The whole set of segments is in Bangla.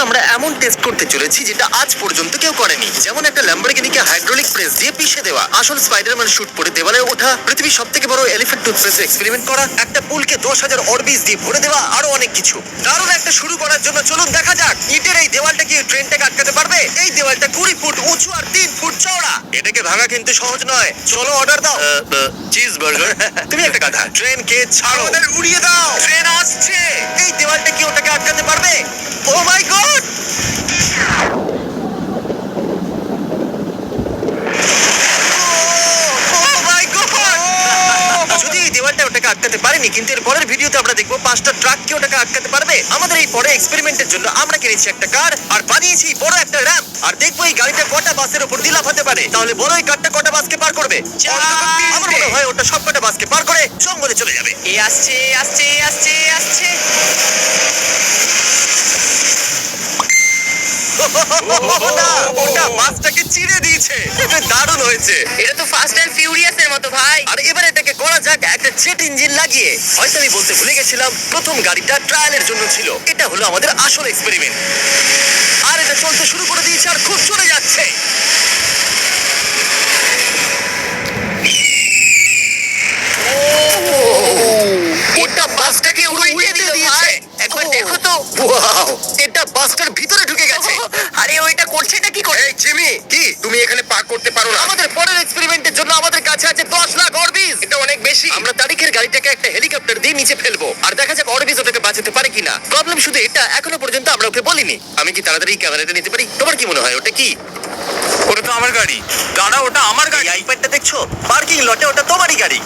আমরা এমন টেস্ট করতে চলেছি যেটা আজ পর্যন্ত কেউ করেনি, যেমন একটা ল্যাম্বরগিনিকে হাইড্রোলিক প্রেস দিয়ে পিষে দেওয়া, আসল স্পাইডারম্যান শুট পরে দেওয়ালে ওঠা, পৃথিবীর সবথেকে বড় এলিফ্যান্ট টুথপেস্ট এক্সপেরিমেন্ট করা, একটা পুলকে 10,000 অরবিজ দিয়ে ভরে দেওয়া, আরো অনেক কিছু। দারুণ একটা শুরু করার জন্য চলুন দেখা যাক ইটের এই দেওয়ালটা কি ট্রেনটাকে আটকাতে পারবে। এই দেওয়ালটা 20 ফুট উঁচু আর 3 ফুট চওড়া। এটাকে ভাঙা কিন্তু সহজ নয়। চলো অর্ডার দাও। Cheese burger. তুমি একটা কথা, ট্রেনকে ছাড়ো, ওদের উড়িয়ে দাও। ট্রেন আসছে। এই দেওয়ালটা কি ওটাকে আটকাতে পারবে? ও মাই গড! যদি এই দেওয়ালটা ওটাকে আটকাতে পারেনি, কিন্তু এর পরের ভিডিওতে আমরা দেখবো 5টা ট্রাককে ওটাকে আটকাতে পারবে। আমাদের এই পরে এক্সপেরিমেন্টের জন্য আমরা কিনেছি একটা কার আর বানিয়েছি বড় একটা র্যাম্প, আর দেখবো এই গাড়িটা কটা বাসের উপর দিয়ে লাফাতে পারে। তাহলে বড় এই কারটা কটা বাসকে পার করবে? আমার মনে হয় ওটা সব কটা বাসকে পার করে জঙ্গলে চলে যাবে। এ আসছে আসছে আসছে আসছে। না, ওটা বাসটাকে চিড়ে দিয়েছে। এটা দারুণ হয়েছে। এটা তো ফাস্ট অ্যান্ড ফিউরিয়াস এর মতো ভাই। আর এবার এটাকে করা যাক একটা জেট ইঞ্জিন লাগিয়ে। হয়তো আমি বলতে ভুলে গেছিলাম, প্রথম গাড়িটা ট্রায়ালের জন্য ছিল। এটা হলো আমাদের আসল এক্সপেরিমেন্ট। আর এটা চলতে শুরু করে দিয়েছে আর খুব চলে যাচ্ছে। এটা বাসটাকে উড়িয়ে দিল ভাই। একবার দেখো তো। ওয়াও, এটা বাসটার ভিতরে ঢুকে গেছে। আরে ওইটা করছে এটা কি করে? এই জিমি, কি তুমি এখানে পার্ক করতে পারো না? আমাদের পরের এক্সপেরিমেন্টের জন্য আমাদের কাছে আছে 10 লাখ অরবিজ। এটা অনেক বেশি। আমরা তারিখের গাড়িটাকে একটা হেলিকপ্টার দিয়ে নিচে ফেলবো আর দেখা যাক অরবিজ ওটাকে বাঁচাতে পারে কিনা। প্রবলেম শুধু এটা, এখনো পর্যন্ত আমরা ওকে বলিনি। আমি কি তাড়াতাড়ি ক্যামেরাটা নিতে পারি? তোমার কি মনে হয় ওটা কি? ওটা তো আমার গাড়ি। দাঁড়া, ওটা আমার গাড়ি। এই আইপ্যাডটা দেখছো? পার্কিং লটে ওটা তোমারই গাড়ি।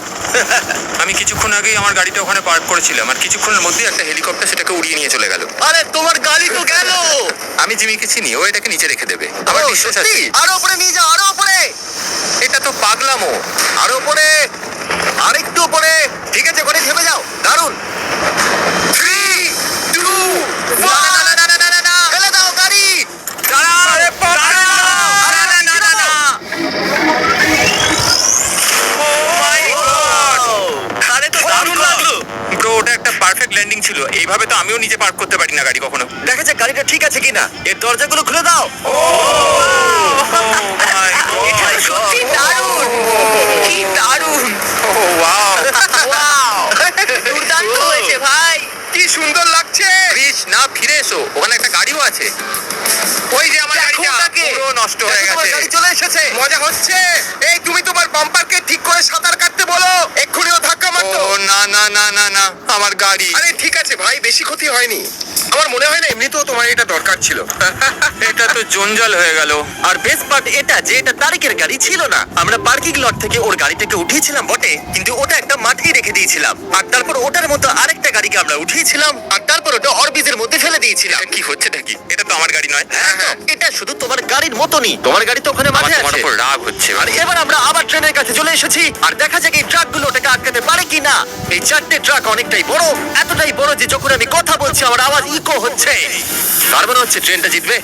আমি কিছুক্ষণ আগেই আমার গাড়িটা ওখানে পার্ক করেছিলাম, আর কিছুক্ষণের মধ্যে একটা হেলিকপ্টার সেটাকে উড়িয়ে নিয়ে চলে গেল। আরে তোমার গাড়ি তো গেল। আমি জিমিকে চিনি, ও এটাকে নিচে রেখে দেবে। আমার ও, বিশ্বাস সত্যি? আছে। আরো উপরে নিয়ে যাও, আরো উপরে। এটা তো পাগলামো। আরো উপরে, আরেকটু উপরে। ঠিক আছে, করে থেমে যাও। দারুণ। 3, 2, 1। ফেলে দাও গাড়ি। দাঁড়া, আরে বাবা! দাঁড়া, আরে না, না, না, না। Oh my God! আরে তো দারুণ দারুণ লাগলো। ব্রো, ওটা একটা পারফেক্ট ল্যান্ডিং ছিল। এইভাবে তো আমিও নিচে পার্ক করতে পারি না গাড়ি কখনো। দেখা যাক গাড়িটা ঠিক আছে কিনা। এর দরজাগুলো খুলে দাও। এটা সত্যি দারুণ। কি দারুণ। ওয়াও, দুর্দান্ত হয়েছে ভাই। কি সুন্দর লাগছে। ক্রিস, না, ফিরে এসো, ওখানে একটা গাড়িও আছে। ওই যে আমার দেখো গাড়িটা ওটাকে। পুরো নষ্ট হয়ে দেখো, তোমার গেছে। গাড়ি চলে এসেছে। মজা হচ্ছে। এই তুমি তোমার বাম্পারকে ঠিক করে সাঁতার কাটতে বলো। এক্ষুনি ও ধাক্কা মারতো। ও না না না না না, আমার গাড়ি। আরে ঠিক আছে ভাই, বেশি ক্ষতি হয়নি। আমার মনে হয় না এমনিতেও তোমার এটা দরকার ছিল। এটা তো জঞ্জাল হয়ে গেল। আর বেস্ট পার্ট এটা যে এটা তারিকের গাড়ি ছিল না। আমরা পার্কিং লট থেকে ওর গাড়িটাকে উঠিয়েছিলাম বটে, কিন্তু ওটা একটা মাঠেই রেখে দিয়েছিলাম। আর তারপর ওটার মতো আরেকটা গাড়িকে আমরা উঠিয়েছিলাম, আর তারপর ওটা অরবিজের মধ্যে ফেলে দিয়েছিলাম। কি হচ্ছেটা কি? এটা তো আমার গাড়ি নয়। হ্যাঁ, এটা শুধু তোমার গাড়ির মতনই। তোমার গাড়ি তো ওখানে আমার মাঠে তোমার আছে। উপর রাগ হচ্ছে। আর এবার আমরা আবার ট্রেনের কাছে চলে এসেছি, আর দেখা যাক এই ট্রাকগুলো ওটাকে আটকাতে পারে কিনা। এই 4টে ট্রাক অনেকটাই বড়, এতটাই বড় যে যখন আমি কথা বলছি আমার আওয়াজ ইকো হচ্ছে। তার মনে হচ্ছে ট্রেনটা জিতবে।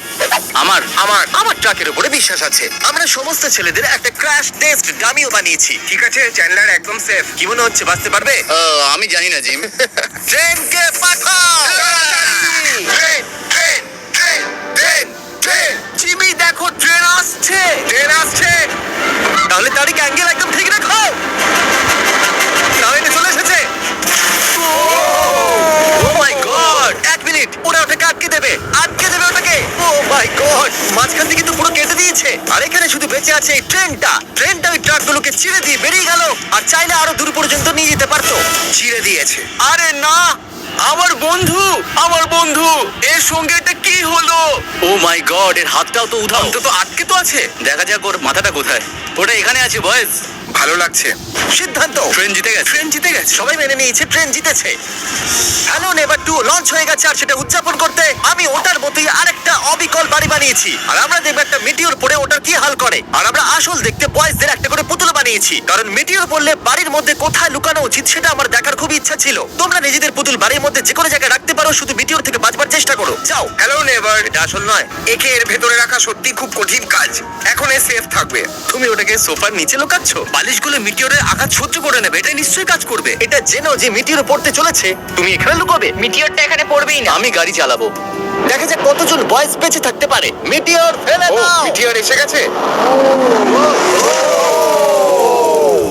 আমার আমার আমার ট্রাকের উপরে বিশ্বাস আছে। আমরা সমস্ত ছেলেদের একটা ক্র্যাশ টেস্ট ডামিও বানিয়েছি। ঠিক আছে, চ্যান্ডলার একদম সেফ। কি মনে হচ্ছে, বাঁচতে পারবে? আমি জানি না জিম। ট্রেনকে পাঠাও। Train, train, train, train, train. Jimmy দেখো, ট্রেন আসছে। ট্রেন আসছে। তাহলে তারিখ অ্যাঙ্গেল একদম ঠিক রাখো। তাহলে চলে এসেছে। ও মাই গড! 1 মিনিট, ওরা ওটাকে আটকে দেবে ওটাকে। ও মাই গড! মাঝখান থেকে তো পুরো কেটে দিয়েছে। আর এখানে শুধু বেঁচে আছে এই ট্রেনটা ওই ট্রাকগুলোকে ছিঁড়ে দিয়ে বেরিয়ে গেল, আর চাইলে আরো দূর পর্যন্ত নিয়ে যেতে পারতো। ছিঁড়ে দিয়েছে। আরে না, আমার বন্ধু এর সঙ্গে এটা কি হলো? ও মাই গড, এর হাতটাও তো উধাও। অন্তত আটকে তো আছে। দেখা যাক ওর মাথাটা কোথায়। ওটা এখানে আছে বয়েজ। ভালো লাগছে। সিদ্ধান্ত, ট্রেন জিতে গেছে। সবাই মেনে নিয়েছে ট্রেন জিতেছে। হ্যালো নেভার 2 লঞ্চ হয়ে গেছে, আর সেটা উদযাপন করতে আমি ওটার মতোই আরেকটা অবিকল বাড়ি বানিয়েছি। আর আমরা দেখবো একটা মিটিওর পড়ে ওটার কি হাল করে। আর আমরা আসল দেখতে বয়েজদের একটা করে পুতুল বানিয়েছি, কারণ মিটিওর পড়লে বাড়ির মধ্যে কোথায় লুকানো উচিত সেটা আমার দেখার খুব ইচ্ছা ছিল। তোমরা নিজেদের পুতুল বাড়ির মধ্যে যে কোনো জায়গায় রাখতে পারো, শুধু মিটিওর থেকে বাঁচবার চেষ্টা করো। যাও। Hello never. এটা আসল নয়। একে এর ভেতরে রাখা সত্যি খুব কঠিন কাজ। এখন এ সেফ থাকবে। তুমি ওটাকে সোফার নিচে লুকাচ্ছ। বালিশগুলো মিটিওরের আঘাত সহ্য করে নেবে, এটা নিশ্চয়ই কাজ করবে। এটা জেনো যে মিটিওর পড়তে চলেছে, তুমি এখানে লুকাবে। মিটিওরটা এখানে পড়বেই না। আমি গাড়ি চালাবো। দেখা যাক কতজন বয়েজ বেঁচে থাকতে পারে। মিটিওর ফেলে ও দাও। মিটিওর এসে গেছে।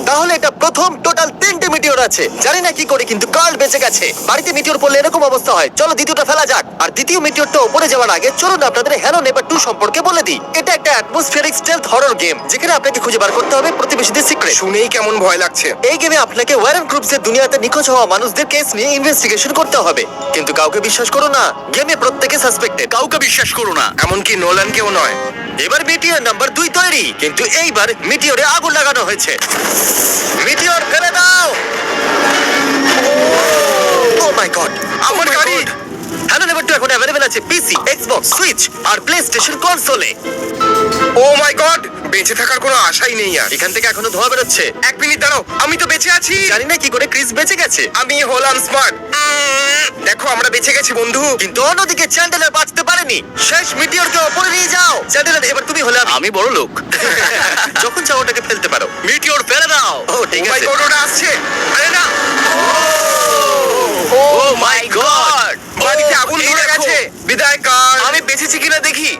তাহলে এটা প্রথম টোটাল 3টে মিটিওর আছে। জানি না কি করে কিন্তু কার্ল বেঁচে গেছে। বাড়িতে মিটিওর পড়লে এরকম অবস্থা হয়। চলো দ্বিতীয়টা ফেলা যাক। আর দ্বিতীয় মিটিওরটা উপরে যাওয়ার আগে চলুন আপনাদের হ্যালো নেভার 2 সম্পর্কে বলে দিই। এটা একটা অ্যাটমসফিয়ারিক স্টেলথ হরর গেম যেখানে আপনাকে খুঁজে বার করতে হবে প্রতিবেশীদের সিক্রেট। শুনেই কেমন ভয় লাগছে। এই গেমে আপনাকে ওয়ারেন গ্রুপসের দুনিয়াতে নিখোঁজ হওয়া মানুষদের কেস নিয়ে ইনভেস্টিগেশন করতে হবে। কিন্তু কাউকে বিশ্বাস করো না, গেমে প্রত্যেকে সাসপেক্টেড। কাউকে বিশ্বাস করো না। এমনকি নোলানকেও নয়। এবার মিটিওর নাম্বার 2 তৈরি, কিন্তু এইবার মিটিওরে আগুন লাগানো হয়েছে। মিটিওর ফেলে দাও। ও মাই গড, আমার গাড়ি। হ্যালো নেভার 2 এখন অ্যাভেলেবল আছে পিসি, Xbox, switch R PlayStation কনসোলে। O my god, বেঁচে থাকার কোনো আশাই নেই আর। এখান থেকে এখনো ধোঁয়া বেরোচ্ছে। 1 মিনিট দাঁড়াও, আমি তো বেঁচে আছি। জানি না কি করে ক্রিস বেঁচে গেছে, আমি হলাম স্মার্ট। দেখো আমরা বেঁচে গেছি বন্ধু। কিন্তু অন্যদিকে চ্যান্ডেলার বাঁচতে পারেনি। শেষ মিটিওরকে ওপরে নিয়ে যাও। চ্যান্ডেলার এবার তুমি হলে আমি বড় লোক। যখন চাও ওটাকে ফেলতে পারো। মিটিওর ফেলে দাও। ও ঠিক ও মাই আছে। গড, ওটা আসছে। আরে না, ও মাই গড, বাড়িতে আগুন ধরে গেছে। বিদায় কার। আমি বেঁচেছি কিনা দেখি।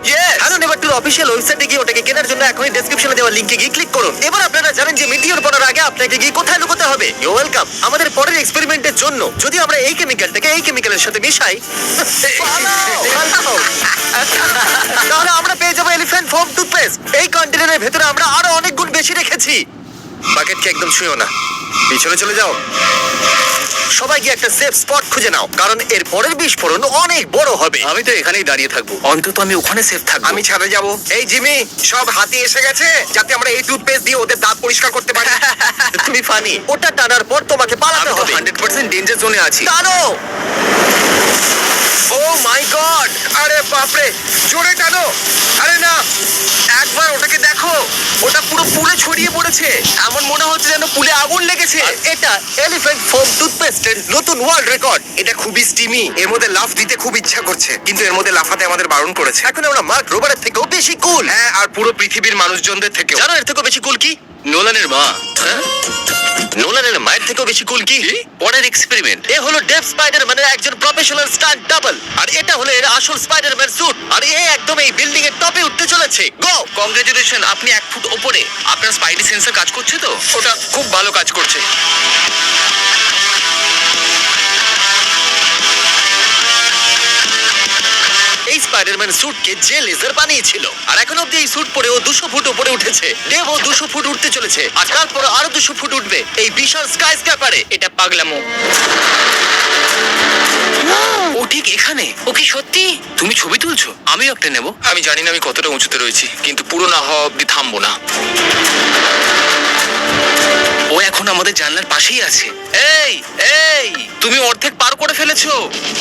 হ্যালো নেভার 2 অফিশিয়াল ওয়েবসাইটে গিয়ে ওটাকে কেনার জন্য এখনই ডেসক্রিপশনে দেওয়া লিংকে গিয়ে ক্লিক করুন। এবার আপনারা জানেন যে মিটিওর পড়ার আগে আপনাকে গিয়ে কোথায় লুকোতে হবে। You welcome. আমাদের পরের এক্সপেরিমেন্টের জন্য যদি আমরা এই কেমিক্যালটাকে এই কেমিক্যালের সাথে মিশাই, পালাও। তাহলে আমরা পেয়ে যাবো এলিফ্যান্ট ফোম টুথপেস্ট। এই কন্টেনারের ভেতরে আমরা আরো অনেক গুণ বেশি রেখেছি। বাকেটকে একদম ছুঁয়ো না, পিছনে চলে যাও। সবাই গিয়ে একটা সেফ স্পট খুঁজে নাও, কারণ এর পরের বিস্ফোরণ অনেক বড় হবে। আমি তো এখানেই দাঁড়িয়ে থাকবো, অন্তত আমি ওখানে সেফ থাকবো। আমি ছাদে যাব। এই জিমি, সব হাতি এসে গেছে যাতে আমরা এই টুথপেস্ট দিয়ে ওদের দাঁত পরিষ্কার করতে পারি। তুমি ফানি। ওটা টানার পর তোমাকে পালাতে হবে। 100% ডেঞ্জার জোনে আছি। টানো। ও মাই গড, আরে বাপরে, জোরে টানো। আরে না, একবার ওটাকে দেখো, ওটা পুরো পুরে ছড়িয়ে পড়েছে। এমন মনে হচ্ছে যেন পুলে আগুন লেগেছে। আর এটা এলিফ্যান্ট ফোম টুথপেস্টের নতুন ওয়ার্ল্ড রেকর্ড। এটা খুবই স্টিমি। এর মধ্যে লাফ দিতে খুব ইচ্ছা করছে, কিন্তু এর মধ্যে লাফাতে আমাদের বারণ করেছে। এখন আমরা মার্ক রোবারের থেকেও বেশি কুল। হ্যাঁ, আর পুরো পৃথিবীর মানুষজনদের থেকেও। জানো এর থেকেও বেশি কুল কি? নোলানের মা। হ্যাঁ? নোলানের মায়ের থেকেও বেশি কুল কি? পরের এক্সপেরিমেন্ট। এ হলো ডেভ স্পাইডারম্যানের একজন প্রফেশনাল স্টান্ট ডাবল, আর এটা হলো এর আসল স্পাইডারম্যান স্যুট। আর এ একদম এই বিল্ডিং এর টপে উঠতে চলেছে। গো! কংগ্রেচুলেশন, আপনি 1 ফুট ওপরে। আপনার স্পাইডি সেন্সর কাজ করছে তো? ওটা খুব ভালো কাজ করছে। এই স্পাইডারম্যান স্যুটকে যে লেজার বানিয়েছিল, আর এখন অব্দি এই স্যুট পরে ও 200 ফুট উপরে উঠেছে। ডেভও 200 ফুট উঠতে চলেছে, আর তারপর আরো 200 ফুট উঠবে এই বিশাল স্কাই স্ক্যাপারে। এটা পাগলামো। ও ঠিক এখানে। ও কি সত্যি? তুমি ছবি তুলছো? আমিও একটা নেব। আমি জানি না আমি কতটা উঁচুতে রয়েছি, কিন্তু পুরো না হওয়া অব্দি থামবো না। ও এখন আমাদের জানলার পাশেই আছে। এই এই, তুমি অর্ধেক পার করে ফেলেছো।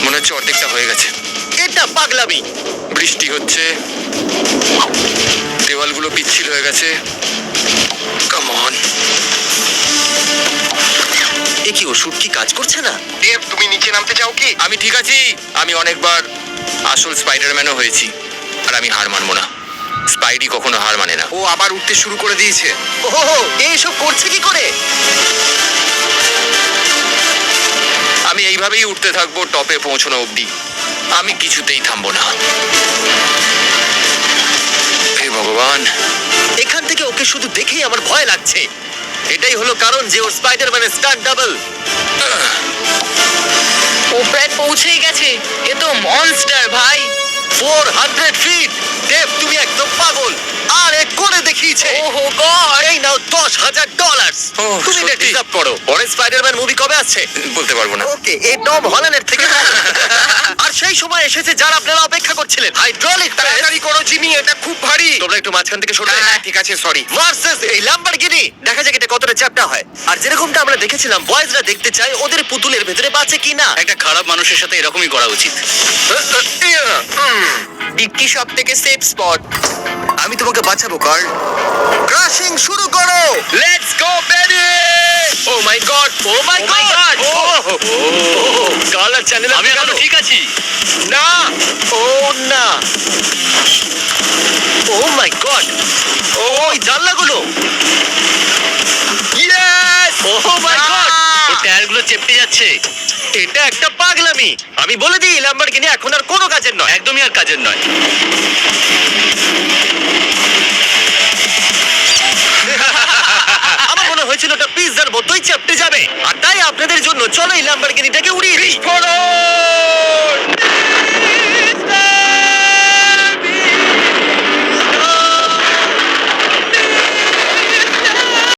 মনে হচ্ছে অর্ধেকটা হয়ে গেছে। এটা পাগলামি। বৃষ্টি হচ্ছে, দেওয়ালগুলো পিচ্ছিল হয়ে গেছে। Come on. এ কি ওষুধ কি কাজ করছে না? দেব, তুমি নিচে নামতে চাও কি? আমি ঠিক আছি। আমি অনেকবার আসল স্পাইডারম্যানও হয়েছি, আর আমি হার মানবো না। স্পাইডি কখনো হার মানে না। ও আবার উঠতে শুরু করে দিয়েছে। ওহো, এইসব করছে কি করে? আমি এইভাবেই উঠতে থাকবো টপে পৌঁছানো অবধি। আমি কিছুতেই থামবো না। হে ভগবান। এখান থেকে ওকে শুধু দেখেই আমার ভয় লাগছে। এটাই হলো কারণ যে ওর স্পাইডারম্যানের স্টান্ট ডাবল। ও প্রায় পৌঁছেই গেছে। এ তো মনস্টার ভাই। 400 ফিট। দেব, তুমি একদম পাগল। আর এ করে দেখিয়েছে। ওহো গড। এই নাও $10,000। ওহ, তুমি এটা সত্যি? ডিজার্ভ করো। পরে স্পাইডারম্যান মুভি কবে আসছে? বলতে পারবো না। ওকে, এই টম হল্যান্ডের থেকে ভালো। আর সেই সময় এসেছে যারা আপনারা অপেক্ষা করছিলেন। Hydraulic press. তাড়াতাড়ি করো জিমি, এটা খুব ভারী। তোমরা একটু মাঝখান থেকে সরে হ্যাঁ, ঠিক আছে, সরি। ভার্সেস এই ল্যাম্বরগিনি। দেখা যাক এটা কতটা চ্যাপ্টা হয়। আর যেরকমটা আমরা দেখেছিলাম, বয়েজরা দেখতে চায় ওদের পুতুলের ভেতরে বাঁচে কিনা। একটা খারাপ মানুষের সাথে এরকমই করা উচিত। ডিক্কি সব থেকে সেফ স্পট। আমি তোমাকে বাঁচাবো, কার্ল। ক্রাশিং শুরু করো। Let's go baby. Oh my god, oh my god. Carl আর চ্যানেল আমি এখন ঠিক আছি। না, ও না, ও মাই গড, ও ওই জানলাগুলো। ইয়েস! ও মাই গড, ও টায়ারগুলো চেপটে যাচ্ছে। এটা একটা পাগলামি। আমি বলে দিই ল্যাম্বরগিনি এখন আর কোনো কাজের নয়। একদমই আর কাজের নয়। আমার মনে হয়েছিল ওটা পিৎজার মতোই চেপটে যাবে, আর তাই আপনাদের জন্য চলো এই ল্যাম্বরগিনিটাকে উড়িয়ে দিই। বিস্ফোরণ!